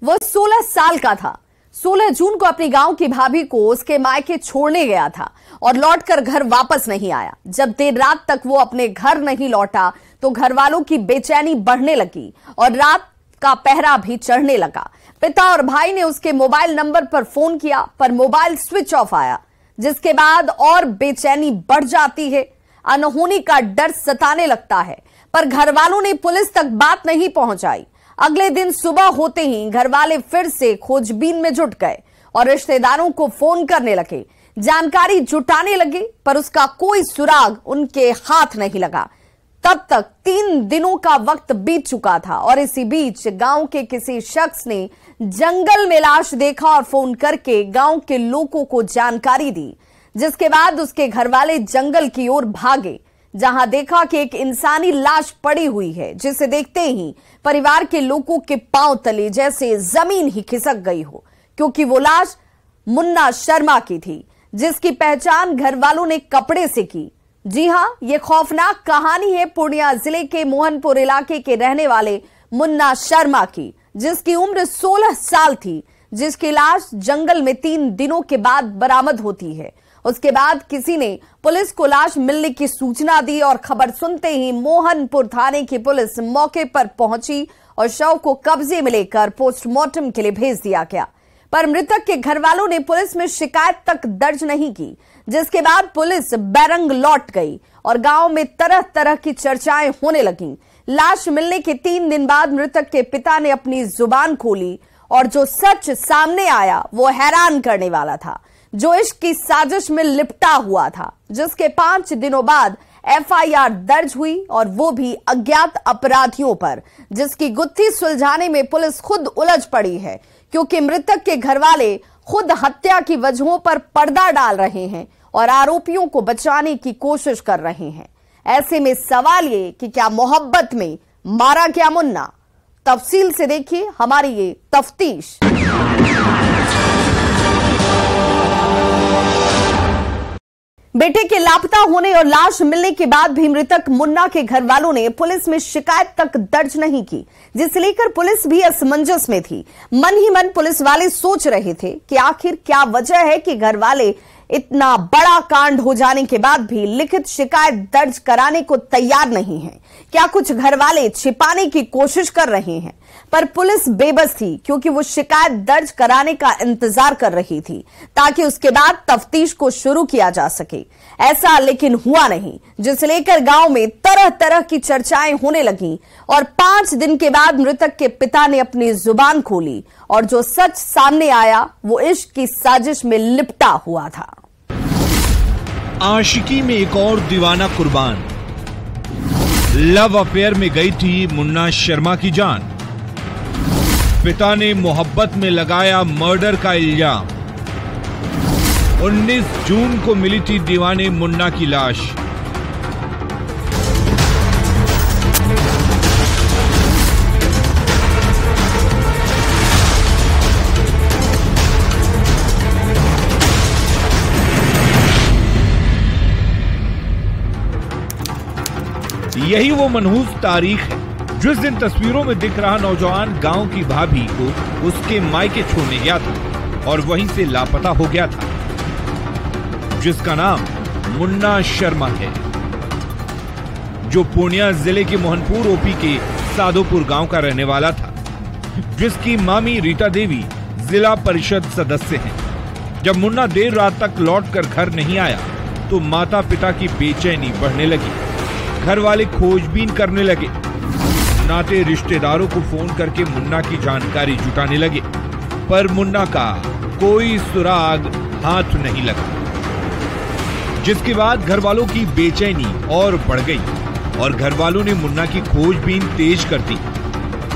वो 16 साल का था। 16 जून को अपनी गांव की भाभी को उसके मायके छोड़ने गया था और लौटकर घर वापस नहीं आया। जब देर रात तक वो अपने घर नहीं लौटा तो घर वालों की बेचैनी बढ़ने लगी और रात का पहरा भी चढ़ने लगा। पिता और भाई ने उसके मोबाइल नंबर पर फोन किया पर मोबाइल स्विच ऑफ आया, जिसके बाद और बेचैनी बढ़ जाती है। अनहोनी का डर सताने लगता है, पर घर वालों ने पुलिस तक बात नहीं पहुंचाई। अगले दिन सुबह होते ही घर वाले फिर से खोजबीन में जुट गए और रिश्तेदारों को फोन करने लगे, जानकारी जुटाने लगे, पर उसका कोई सुराग उनके हाथ नहीं लगा। तब तक 3 दिनों का वक्त बीत चुका था और इसी बीच गांव के किसी शख्स ने जंगल में लाश देखा और फोन करके गांव के लोगों को जानकारी दी, जिसके बाद उसके घर वाले जंगल की ओर भागे, जहां देखा कि एक इंसानी लाश पड़ी हुई है, जिसे देखते ही परिवार के लोगों के पांव तले जैसे जमीन ही खिसक गई हो, क्योंकि वो लाश मुन्ना शर्मा की थी, जिसकी पहचान घर वालों ने कपड़े से की। जी हां, ये खौफनाक कहानी है पूर्णिया जिले के मोहनपुर इलाके के रहने वाले मुन्ना शर्मा की, जिसकी उम्र 16 साल थी, जिसकी लाश जंगल में 3 दिनों के बाद बरामद होती है। उसके बाद किसी ने पुलिस को लाश मिलने की सूचना दी और खबर सुनते ही मोहनपुर थाने की पुलिस मौके पर पहुंची और शव को कब्जे में लेकर पोस्टमार्टम के लिए भेज दिया गया। पर मृतक के घर वालों ने पुलिस में शिकायत तक दर्ज नहीं की, जिसके बाद पुलिस बैरंग लौट गई और गांव में तरह तरह की चर्चाएं होने लगीं। लाश मिलने के 3 दिन बाद मृतक के पिता ने अपनी जुबान खोली और जो सच सामने आया वो हैरान करने वाला था, जो इश्क की साजिश में लिपटा हुआ था, जिसके 5 दिनों बाद FIR दर्ज हुई और वो भी अज्ञात अपराधियों पर, जिसकी गुत्थी सुलझाने में पुलिस खुद उलझ पड़ी है, क्योंकि मृतक के घरवाले खुद हत्या की वजहों पर पर्दा डाल रहे हैं और आरोपियों को बचाने की कोशिश कर रहे हैं। ऐसे में सवाल ये कि क्या मोहब्बत में मारा क्या मुन्ना? तफसील से देखिए हमारी ये तफ्तीश। बेटे के लापता होने और लाश मिलने के बाद भी मृतक मुन्ना के घर वालों ने पुलिस में शिकायत तक दर्ज नहीं की, जिसे लेकर पुलिस भी असमंजस में थी। मन ही मन पुलिस वाले सोच रहे थे कि आखिर क्या वजह है कि घर वाले इतना बड़ा कांड हो जाने के बाद भी लिखित शिकायत दर्ज कराने को तैयार नहीं है। क्या कुछ घर वाले छिपाने की कोशिश कर रहे हैं? पर पुलिस बेबस थी, क्योंकि वो शिकायत दर्ज कराने का इंतजार कर रही थी ताकि उसके बाद तफ्तीश को शुरू किया जा सके। ऐसा लेकिन हुआ नहीं, जिसे लेकर गांव में तरह तरह की चर्चाएं होने लगीं और 5 दिन के बाद मृतक के पिता ने अपनी जुबान खोली और जो सच सामने आया वो इश्क की साजिश में लिपटा हुआ था। आशिकी में एक और दीवाना कुर्बान। लव अफेयर में गई थी मुन्ना शर्मा की जान। पिता ने मोहब्बत में लगाया मर्डर का इल्जाम। 19 जून को मिली थी दीवाने मुन्ना की लाश। यही वो मनहूस तारीख है जिस दिन तस्वीरों में दिख रहा नौजवान गांव की भाभी को उसके मायके छोड़ने गया था और वहीं से लापता हो गया था, जिसका नाम मुन्ना शर्मा है, जो पूर्णिया जिले के मोहनपुर ओपी के सादोपुर गांव का रहने वाला था, जिसकी मामी रीता देवी जिला परिषद सदस्य हैं। जब मुन्ना देर रात तक लौटकर घर नहीं आया तो माता पिता की बेचैनी बढ़ने लगी। घर वाले खोजबीन करने लगे, नाते रिश्तेदारों को फोन करके मुन्ना की जानकारी जुटाने लगे, पर मुन्ना का कोई सुराग हाथ नहीं लगा, जिसके बाद घर वालों की बेचैनी और बढ़ गई और घर वालों ने मुन्ना की खोजबीन तेज कर दी।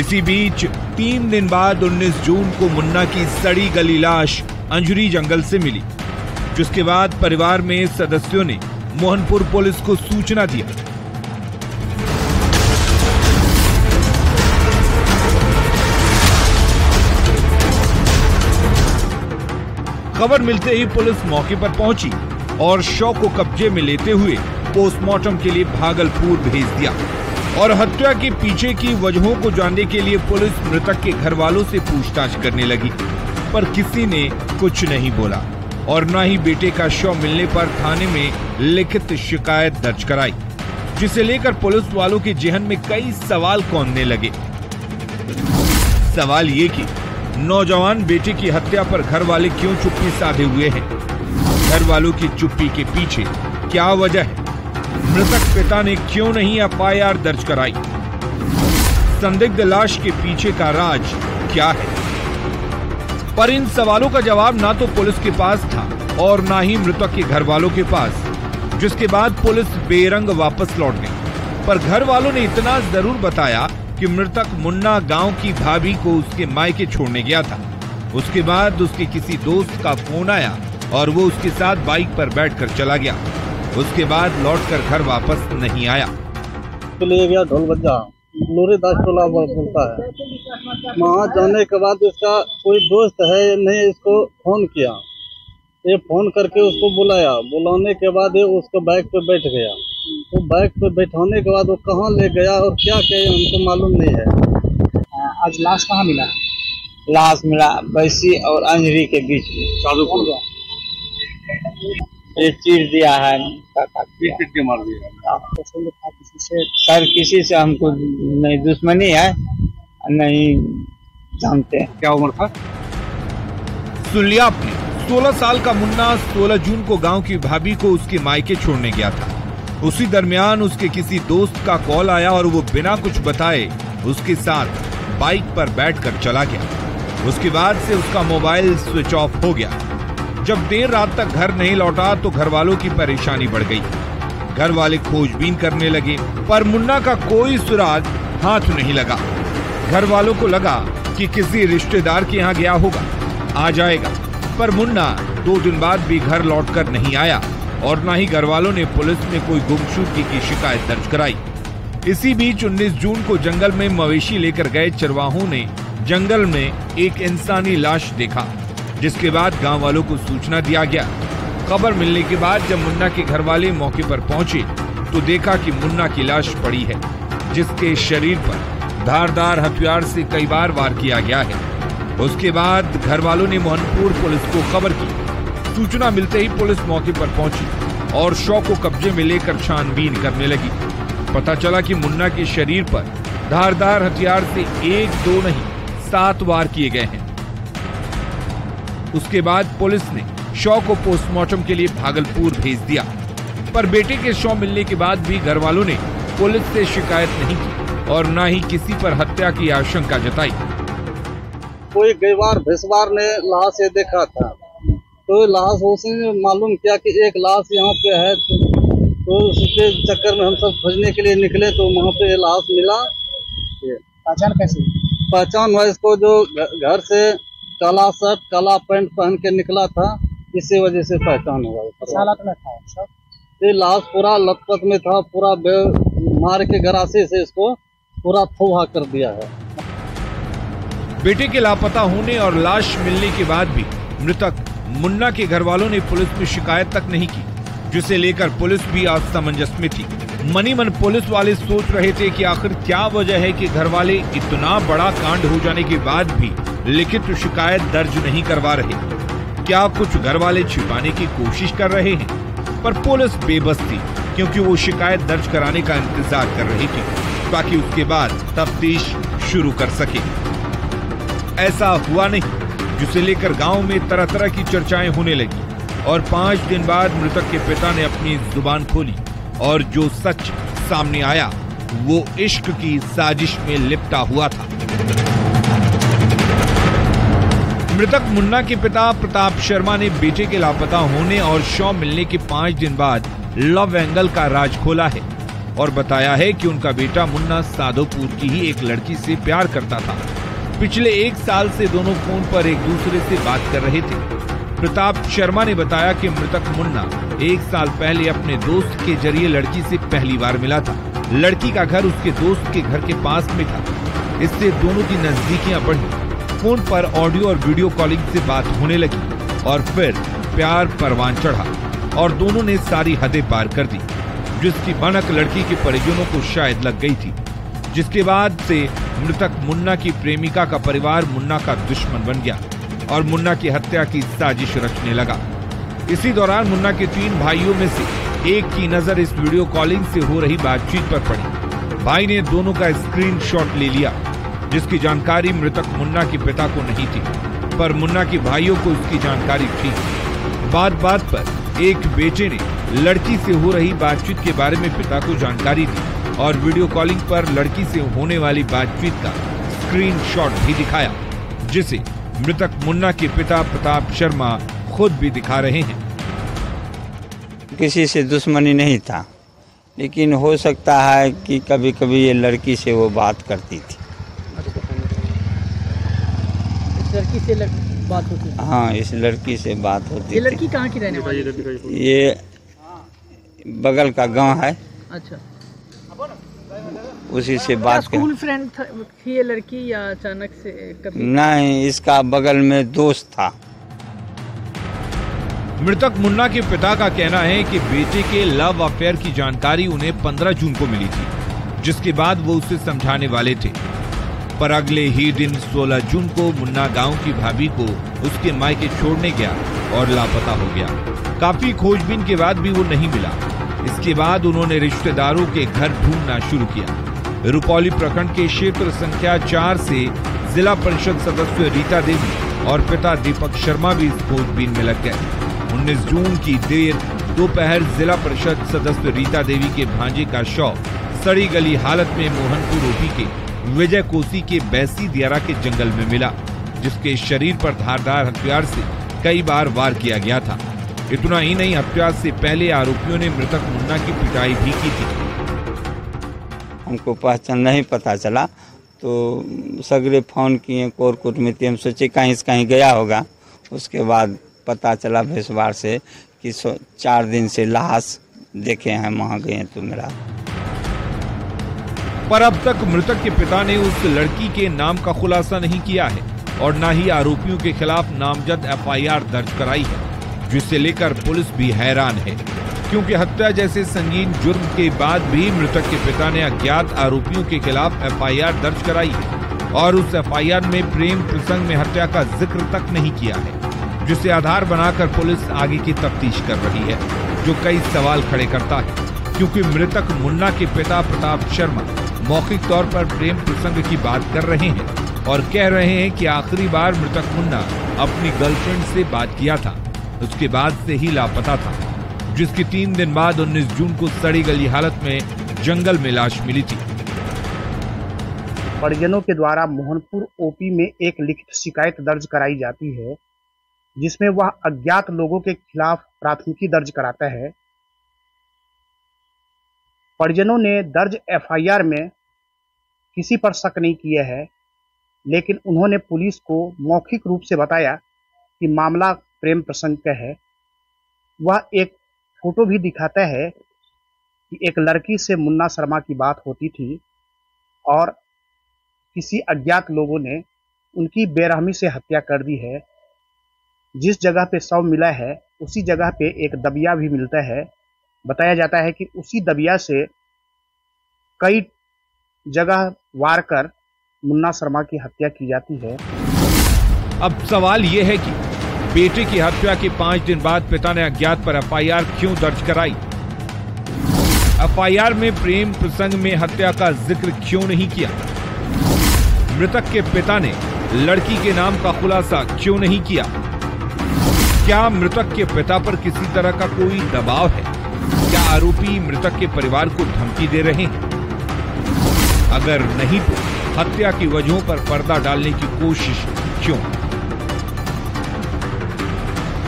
इसी बीच 3 दिन बाद 19 जून को मुन्ना की सड़ी गली लाश अंजुरी जंगल से मिली, जिसके बाद परिवार में सदस्यों ने मोहनपुर पुलिस को सूचना दिया। खबर मिलते ही पुलिस मौके पर पहुंची और शव को कब्जे में लेते हुए पोस्टमार्टम के लिए भागलपुर भेज दिया। और हत्या के पीछे की वजहों को जानने के लिए पुलिस मृतक के घर वालों से पूछताछ करने लगी, पर किसी ने कुछ नहीं बोला और न ही बेटे का शव मिलने पर थाने में लिखित शिकायत दर्ज कराई, जिसे लेकर पुलिस वालों के जहन में कई सवाल कौंधने लगे। सवाल ये कि नौजवान बेटे की हत्या पर घर वाले क्यों चुप्पी साधे हुए हैं? घर वालों की चुप्पी के पीछे क्या वजह है? मृतक पिता ने क्यों नहीं एफआईआर दर्ज कराई? संदिग्ध लाश के पीछे का राज क्या है? पर इन सवालों का जवाब ना तो पुलिस के पास था और ना ही मृतक के घर वालों के पास, जिसके बाद पुलिस बेरंग वापस लौट गई। पर घर वालों ने इतना जरूर बताया कि मृतक मुन्ना गांव की भाभी को उसके मायके छोड़ने गया था। उसके बाद उसके किसी दोस्त का फोन आया और वो उसके साथ बाइक पर बैठकर चला गया। उसके बाद लौटकर घर वापस नहीं आया। तो ले गया ढोल बजा लोरेदास टोला बोलता है। वहाँ जाने के बाद उसका कोई दोस्त है ने इसको फोन किया, ये फोन करके उसको बुलाया। बुलाने के बाद ये उसको बाइक पे बैठ गया। तो बाइक पे बैठाने के बाद वो कहाँ ले गया और क्या किया हमको मालूम नहीं है। आज लाश कहाँ मिला? लाश मिला बैसी और अंजरी के बीच में। साधु कौन गया? ये चीर दिया है, के मार दिया। सर किसी से हमको नहीं दुश्मनी है, नहीं जानते। क्या उम्र था? सुन लिया आपने। 16 साल का मुन्ना 16 जून को गांव की भाभी को उसके मायके छोड़ने गया था। उसी दरमियान उसके किसी दोस्त का कॉल आया और वो बिना कुछ बताए उसके साथ बाइक पर बैठकर चला गया। उसके बाद से उसका मोबाइल स्विच ऑफ हो गया। जब देर रात तक घर नहीं लौटा तो घर वालों की परेशानी बढ़ गई। घर वाले खोजबीन करने लगे, पर मुन्ना का कोई सुराग हाथ नहीं लगा। घर वालों को लगा कि किसी रिश्तेदार के यहाँ गया होगा, आ जाएगा, पर मुन्ना 2 दिन बाद भी घर लौटकर नहीं आया और न ही घर वालों ने पुलिस में कोई गुमशुदगी की शिकायत दर्ज कराई। इसी बीच 19 जून को जंगल में मवेशी लेकर गए चरवाहों ने जंगल में एक इंसानी लाश देखा, जिसके बाद गांव वालों को सूचना दिया गया। खबर मिलने के बाद जब मुन्ना के घर वाले मौके पर पहुंचे तो देखा कि मुन्ना की लाश पड़ी है, जिसके शरीर पर धारदार हथियार से कई बार वार किया गया है। उसके बाद घर वालों ने मोहनपुर पुलिस को खबर की। सूचना मिलते ही पुलिस मौके पर पहुंची और शव को कब्जे में लेकर छानबीन करने लगी। पता चला कि मुन्ना के शरीर पर धारदार हथियार से 1-2 नहीं 7 वार किए गए हैं। उसके बाद पुलिस ने शव को पोस्टमार्टम के लिए भागलपुर भेज दिया, पर बेटे के शव मिलने के बाद भी घर वालों ने पुलिस से शिकायत नहीं की और न ही किसी पर हत्या की आशंका जताई। कोई गईवार भैंसवार ने लाश से देखा था, तो लाश उसने मालूम किया कि एक लाश यहाँ पे है, तो उसके चक्कर में हम सब खोजने के लिए निकले तो वहाँ पे लाश मिला। पहचान कैसे? पहचान हुआ इसको, जो घर से काला शर्ट काला पैंट पहन के निकला था, इसी वजह से पहचान हुआ। हालत में था ये लाश पूरा लथपथ में था, पूरा मार के गरासे से इसको पूरा थोहा कर दिया है। बेटे के लापता होने और लाश मिलने के बाद भी मृतक मुन्ना के घर वालों ने पुलिस में शिकायत तक नहीं की, जिसे लेकर पुलिस भी असमंजस में थी। मनी मन पुलिस वाले सोच रहे थे कि आखिर क्या वजह है कि घर वाले इतना बड़ा कांड हो जाने के बाद भी लिखित शिकायत दर्ज नहीं करवा रहे। क्या कुछ घर वाले छिपाने की कोशिश कर रहे हैं? पर पुलिस बेबस थी, क्योंकि वो शिकायत दर्ज कराने का इंतजार कर रही थी ताकि उसके बाद तफ्तीश शुरू कर सके। ऐसा हुआ नहीं, जिसे लेकर गांव में तरह तरह की चर्चाएं होने लगी और 5 दिन बाद मृतक के पिता ने अपनी जुबान खोली और जो सच सामने आया वो इश्क की साजिश में लिपटा हुआ था। मृतक मुन्ना के पिता प्रताप शर्मा ने बेटे के लापता होने और शव मिलने के 5 दिन बाद लव एंगल का राज खोला है और बताया है कि उनका बेटा मुन्ना साधोपुर की ही एक लड़की से प्यार करता था। पिछले 1 साल से दोनों फोन पर एक दूसरे से बात कर रहे थे। प्रताप शर्मा ने बताया कि मृतक मुन्ना 1 साल पहले अपने दोस्त के जरिए लड़की से पहली बार मिला था। लड़की का घर उसके दोस्त के घर के पास में था। इससे दोनों की नजदीकियां बढ़ी। फोन पर ऑडियो और वीडियो कॉलिंग से बात होने लगी और फिर प्यार परवान चढ़ा और दोनों ने सारी हदें पार कर दी, जिसकी भनक लड़की के परिजनों को शायद लग गई थी। जिसके बाद से मृतक मुन्ना की प्रेमिका का परिवार मुन्ना का दुश्मन बन गया और मुन्ना की हत्या की साजिश रचने लगा। इसी दौरान मुन्ना के 3 भाइयों में से एक की नजर इस वीडियो कॉलिंग से हो रही बातचीत पर पड़ी। भाई ने दोनों का स्क्रीनशॉट ले लिया, जिसकी जानकारी मृतक मुन्ना के पिता को नहीं थी, पर मुन्ना के भाइयों को इसकी जानकारी थी। बात बात पर एक बेटे ने लड़की से हो रही बातचीत के बारे में पिता को जानकारी दी और वीडियो कॉलिंग पर लड़की से होने वाली बातचीत का स्क्रीनशॉट भी दिखाया, जिसे मृतक मुन्ना के पिता प्रताप शर्मा खुद भी दिखा रहे हैं। किसी से दुश्मनी नहीं था, लेकिन हो सकता है कि कभी कभी ये लड़की से वो बात करती थी। इस लड़की से बात होती थी? हाँ, इस लड़की से बात होती थी। ये लड़की कहाँ की रहने वाली है? ये बगल का गांव है। अच्छा, उसी से बात कर। स्कूल फ्रेंड थी ये लड़की या अचानक से कभी? नहीं, इसका बगल में दोस्त था। मृतक मुन्ना के पिता का कहना है कि बेटे के लव अफेयर की जानकारी उन्हें 15 जून को मिली थी, जिसके बाद वो उसे समझाने वाले थे, पर अगले ही दिन 16 जून को मुन्ना गांव की भाभी को उसके मायके छोड़ने गया और लापता हो गया। काफी खोजबीन के बाद भी वो नहीं मिला। इसके बाद उन्होंने रिश्तेदारों के घर ढूंढना शुरू किया। रुपौली प्रखंड के क्षेत्र संख्या 4 से जिला परिषद सदस्य रीता देवी और पिता दीपक शर्मा भी इस खोजबीन में लग गए। 19 जून की देर दोपहर जिला परिषद सदस्य रीता देवी के भांजे का शव सड़ी गली हालत में मोहनपुर ओपी के विजय कोसी के बैसी दियारा के जंगल में मिला, जिसके शरीर पर धारदार हथियार से कई बार वार किया गया था। इतना ही नहीं, हत्या से पहले आरोपियों ने मृतक मुन्ना की पिटाई भी की थी। हमको पहचान नहीं पता चला तो सगरे फोन किए कोर कुटमिती, हम सोचे कहीं गया होगा। उसके बाद पता चला भेसवार से कि 4 दिन से लाश देखे हैं, वहाँ गए तो मेरा। पर अब तक मृतक के पिता ने उस लड़की के नाम का खुलासा नहीं किया है और न ही आरोपियों के खिलाफ नामजद FIR दर्ज कराई है, जिसे लेकर पुलिस भी हैरान है, क्योंकि हत्या जैसे संगीन जुर्म के बाद भी मृतक के पिता ने अज्ञात आरोपियों के खिलाफ FIR दर्ज कराई है और उस FIR में प्रेम प्रसंग में हत्या का जिक्र तक नहीं किया है, जिसे आधार बनाकर पुलिस आगे की तफ्तीश कर रही है, जो कई सवाल खड़े करता है, क्योंकि मृतक मुन्ना के पिता प्रताप शर्मा मौखिक तौर पर प्रेम प्रसंग की बात कर रहे हैं और कह रहे हैं कि आखिरी बार मृतक मुन्ना अपनी गर्लफ्रेंड से बात किया था, उसके बाद से ही लापता था, जिसकी 3 दिन बाद 19 जून को सड़ी गली हालत में जंगल में लाश मिली थी। परिजनों के द्वारा मोहनपुर ओपी में एक लिखित शिकायत दर्ज कराई जाती है, जिसमें वह अज्ञात लोगों के खिलाफ प्राथमिकी दर्ज कराता है। परिजनों ने दर्ज FIR में किसी पर शक नहीं किया है, लेकिन उन्होंने पुलिस को मौखिक रूप से बताया कि मामला प्रेम प्रसंग का है। वह एक फोटो भी दिखाता है कि एक लड़की से मुन्ना शर्मा की बात होती थी और किसी अज्ञात लोगों ने उनकी बेरहमी से हत्या कर दी है। जिस जगह पे शव मिला है उसी जगह पे एक दबिया भी मिलता है। बताया जाता है कि उसी दबिया से कई जगह वार कर मुन्ना शर्मा की हत्या की जाती है। अब सवाल यह है कि बेटे की हत्या के 5 दिन बाद पिता ने अज्ञात पर FIR क्यों दर्ज कराई? FIR में प्रेम प्रसंग में हत्या का जिक्र क्यों नहीं किया? मृतक के पिता ने लड़की के नाम का खुलासा क्यों नहीं किया? क्या मृतक के पिता पर किसी तरह का कोई दबाव है? क्या आरोपी मृतक के परिवार को धमकी दे रहे हैं? अगर नहीं तो हत्या की वजहों पर पर्दा डालने की कोशिश क्यों?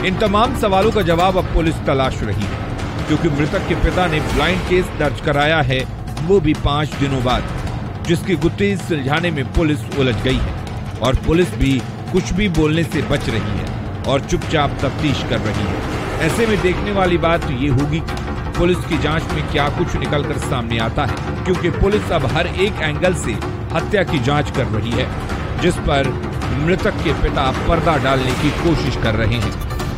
इन तमाम सवालों का जवाब अब पुलिस तलाश रही है, क्योंकि मृतक के पिता ने ब्लाइंड केस दर्ज कराया है, वो भी 5 दिनों बाद, जिसकी गुत्थी सुलझाने में पुलिस उलझ गई है और पुलिस भी कुछ भी बोलने से बच रही है और चुपचाप तफ्तीश कर रही है। ऐसे में देखने वाली बात ये होगी कि पुलिस की जांच में क्या कुछ निकलकर सामने आता है, क्योंकि पुलिस अब हर एक एंगल से हत्या की जांच कर रही है, जिस पर मृतक के पिता पर्दा डालने की कोशिश कर रहे हैं।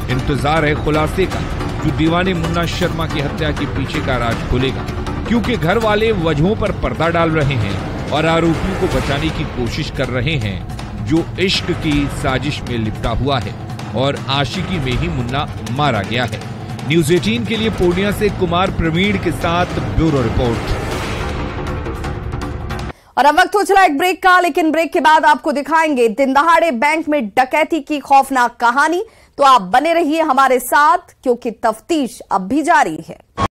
इंतजार है खुलासे का, जो दीवाने मुन्ना शर्मा की हत्या के पीछे का राज खुलेगा, क्योंकि घर वाले वजहों पर पर्दा डाल रहे हैं और आरोपियों को बचाने की कोशिश कर रहे हैं जो इश्क की साजिश में लिपटा हुआ है और आशिकी में ही मुन्ना मारा गया है। न्यूज़ 18 के लिए पूर्णिया से कुमार प्रवीण के साथ ब्यूरो रिपोर्ट। और अब वक्त हो चला एक ब्रेक का, लेकिन ब्रेक के बाद आपको दिखाएंगे दिन दहाड़े बैंक में डकैती की खौफनाक कहानी। तो आप बने रहिए हमारे साथ, क्योंकि तफ्तीश अब भी जारी है।